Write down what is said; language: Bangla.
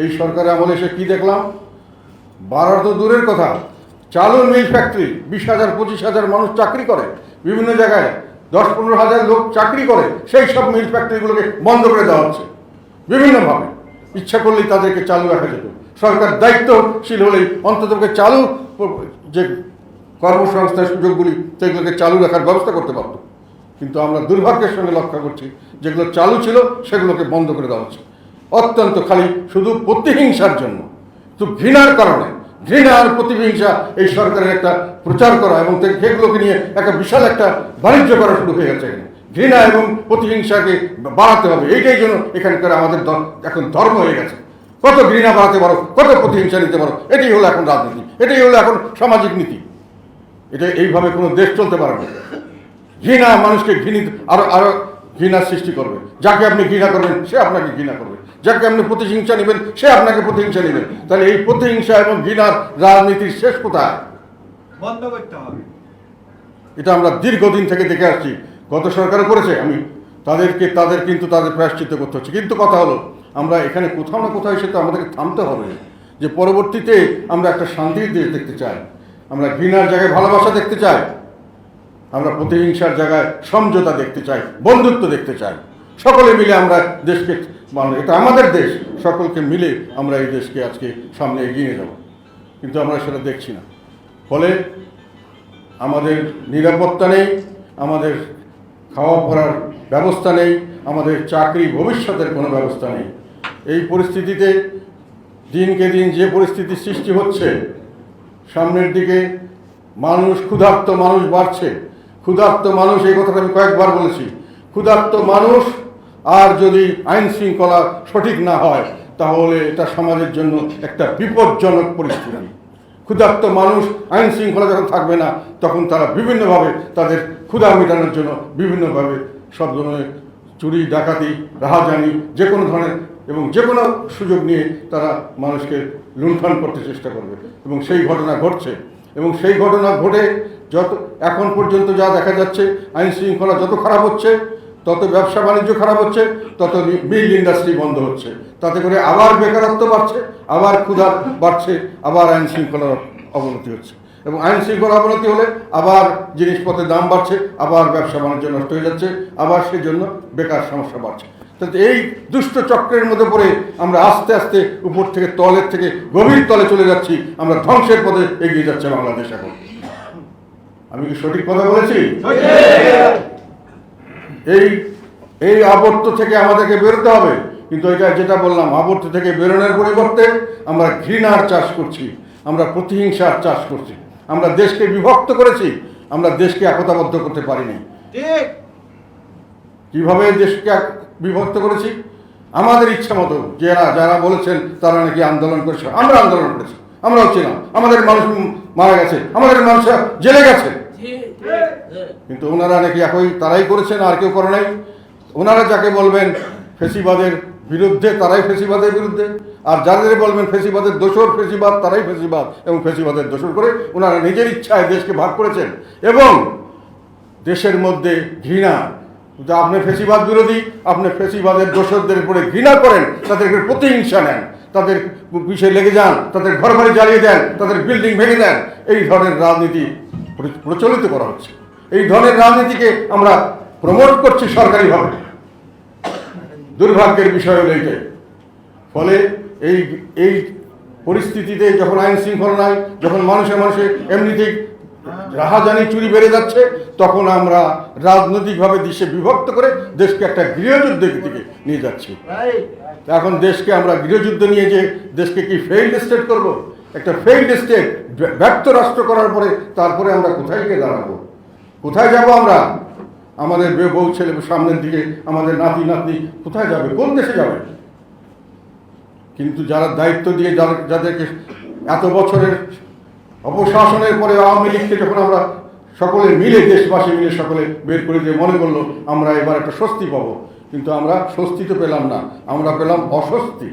এই সরকারের আমলে এসে কী দেখলাম, বাড়ার তো দূরের কথা, চালুর মিল ফ্যাক্টরি 20,000 25,000 মানুষ চাকরি করে, বিভিন্ন জায়গায় 10-15,000 লোক চাকরি করে, সেই সব মিল ফ্যাক্টরিগুলোকে বন্ধ করে দেওয়া হচ্ছে বিভিন্নভাবে। ইচ্ছা করলেই তাদেরকে চালু রাখা যেত। সরকার দায়িত্বশীল হলেই অন্ততপক্ষে চালু যে কর্মসংস্থান সুযোগগুলি সেগুলোকে চালু রাখার ব্যবস্থা করতে পারত। কিন্তু আমরা দুর্ভাগ্যের সঙ্গে লক্ষ্য করছি যেগুলো চালু ছিল সেগুলোকে বন্ধ করে দেওয়া হচ্ছে, অত্যন্ত খালি শুধু প্রতিহিংসার জন্য, তো ঘৃণার কারণে, ঘৃণার প্রতিহিংসা এই সরকারের একটা প্রচার করা এবং সেগুলোকে নিয়ে একটা বিশাল একটা বাণিজ্য করা শুরু হয়ে গেছে। ঘৃণা এবং প্রতিহিংসাকে বাড়াতে হবে, এইটাই জন্য এখানকার আমাদের এখন ধর্ম হয়ে গেছে। কত ঘৃণা বাড়াতে পারো, কত প্রতিহিংসা নিতে পারো, এটাই হলো এখন রাজনীতি, এটাই হলো এখন সামাজিক নীতি। এটা এইভাবে কোনো দেশ চলতে পারে না। ঘৃণা মানুষকে আরো ঘৃণার সৃষ্টি করবে। যাকে আপনি ঘৃণা করবেন সে আপনাকে ঘৃণা করবে, যাকে আপনি প্রতিহিংসা নেবেন সে আপনাকে প্রতিহিংসা নেবেন। তাহলে এই প্রতিহিংসা এবং ঘৃণার রাজনীতির শেষ কোথায়? বন্ধ করতে হবে। এটা আমরা দীর্ঘদিন থেকে দেখে আসছি, গত সরকারও করেছে। তাদের কিন্তু প্রায়শ্চিত্ত করতে হচ্ছে। কিন্তু কথা হলো, আমরা এখানে কোথাও না কোথাও এসে তো আমাদেরকে থামতে হবে যে পরবর্তীতে আমরা একটা শান্তির দেশ দেখতে চাই, আমরা ঘৃণার জায়গায় ভালোবাসা দেখতে চাই, আমরা প্রতিহিংসার জায়গায় সমঝোতা দেখতে চাই, বন্ধুত্ব দেখতে চাই। সকলে মিলে আমরা দেশকে, মানে এটা আমাদের দেশ, সকলকে মিলে আমরা এই দেশকে আজকে সামনে এগিয়ে যাব। কিন্তু আমরা সেটা দেখছি না। ফলে আমাদের নিরাপত্তা নেই, আমাদের খাওয়া পড়ার ব্যবস্থা নেই, আমাদের চাকরি ভবিষ্যতের কোনো ব্যবস্থা নেই। এই পরিস্থিতিতে দিনকে দিন যে পরিস্থিতি সৃষ্টি হচ্ছে, সামনের দিকে মানুষ, ক্ষুধার্ত মানুষ বাড়ছে। ক্ষুধার্ত মানুষ, এই কথাটা আমি কয়েকবার বলেছি, ক্ষুধার্ত মানুষ আর যদি আইন শৃঙ্খলা সঠিক না হয় তাহলে এটা সমাজের জন্য একটা বিপজ্জনক পরিস্থিতি। ক্ষুধার্ত মানুষ, আইন শৃঙ্খলা যখন থাকবে না তখন তারা বিভিন্নভাবে তাদের ক্ষুধা মেটানোর জন্য বিভিন্নভাবে সব ধরনের চুরি, ডাকাতি, রাহাজানি, যে কোনো ধরনের এবং যে কোনো সুযোগ নিয়ে তারা মানুষকে লুণ্ঠন করতে চেষ্টা করবে। এবং সেই ঘটনা ঘটছে, এবং সেই ঘটনা ঘটে যত এখন পর্যন্ত যা দেখা যাচ্ছে, আইন শৃঙ্খলা যত খারাপ হচ্ছে তত ব্যবসা বাণিজ্য খারাপ হচ্ছে, তত মিল ইন্ডাস্ট্রি বন্ধ হচ্ছে। তাতে করে আবার বেকারত্ব বাড়ছে, আবার ক্ষুধা বাড়ছে, আবার আইন শৃঙ্খলার অবনতি হচ্ছে। এবং আইন শৃঙ্খলা অবনতি হলে আবার জিনিসপত্রের দাম বাড়ছে, আবার ব্যবসা বাণিজ্য নষ্ট হয়ে যাচ্ছে, আবার সেই জন্য বেকার সমস্যা বাড়ছে। তাতে এই দুষ্ট চক্রের মধ্যে পড়ে আমরা আস্তে আস্তে উপর থেকে, তলের থেকে গভীর তলে চলে যাচ্ছি। আমরা ধ্বংসের পথে এগিয়ে যাচ্ছে বাংলাদেশ এখন। আমি কি সঠিক কথা বলেছি? এই আবর্ত থেকে আমাদেরকে বেরোতে হবে। কিন্তু এটা যেটা বললাম, আবর্ত থেকে বেরোনোর পরিবর্তে আমরা ঘৃণার চাষ করছি, আমরা প্রতিহিংসার চাষ করছি, আমরা দেশকে বিভক্ত করেছি, আমরা দেশকে একতাবদ্ধ করতে পারিনি। কিভাবে দেশকে বিভক্ত করেছি? আমাদের ইচ্ছা মতো। যারা বলেছেন তারা নাকি আন্দোলন করেছে, আমরা আন্দোলন করেছি, আমরাও ছিলাম, আমাদের মানুষ মারা গেছে, আমাদের মানুষ জেলে গেছে। কিন্তু ওনারা নাকি একই তারাই করেছেন, আর কেউ করে নাই। ওনারা যাকে বলবেন ফেসিবাদের বিরুদ্ধে তারাই ফেসিবাদের বিরুদ্ধে, আর যাদের বলবেন ফেসিবাদের দোসর ফেসিবাদ তারাই ফেসিবাদ এবং ফেসিবাদের দোসর করে ওনারা নিজের ইচ্ছায় দেশকে ভাগ করেছেন। এবং দেশের মধ্যে ঘৃণা, আপনি ফেসিবাদ বিরোধী, আপনি ফেসিবাদের দোসরদের উপরে ঘৃণা করেন, তাদেরকে প্রতিহিংসা নেন, তাদের পিছিয়ে লেগে যান, তাদের ঘর বাড়ি জ্বালিয়ে দেন, তাদের বিল্ডিং ভেঙে দেন। এই ধরনের রাজনীতি প্রচলিত করা হচ্ছে। এই ধরনের রাজনীতিকে আমরা প্রমোট করছি সরকারিভাবে। দুর্ভাগ্যের বিষয় হলো এইটাই। ফলে এই পরিস্থিতিতে যখন আইন শৃঙ্খলা নাই, যখন মানুষে এমনিতেই রাহাজানি, চুরি বেড়ে যাচ্ছে, তখন আমরা রাজনৈতিকভাবে দেশে বিভক্ত করে দেশকে একটা গৃহযুদ্ধের দিকে নিয়ে যাচ্ছি। এখন দেশকে আমরা গৃহযুদ্ধ নিয়ে যে দেশকে কি ফেইল্ড স্টেট করব? একটা ফেইল্ড স্টেট, ব্যর্থ রাষ্ট্র করার পরে তারপরে আমরা কোথায় গিয়ে দাঁড়াবো? কোথায় যাব আমরা? আমাদের বউ ছেলে সামনের দিকে, আমাদের নাতি নাতনি কোথায় যাবে? কোন দেশে যাবে? কিন্তু যারা দায়িত্ব দিয়ে যাদেরকে এত বছরের অপশাসনের পরে আওয়ামী লীগকে যখন আমরা সকলে মিলে, দেশবাসী মিলে সকলে বের করে দিয়ে মনে করলো আমরা এবার একটা স্বস্তি পাবো, কিন্তু আমরা স্বস্তি তো পেলাম না, আমরা পেলাম অস্বস্তি।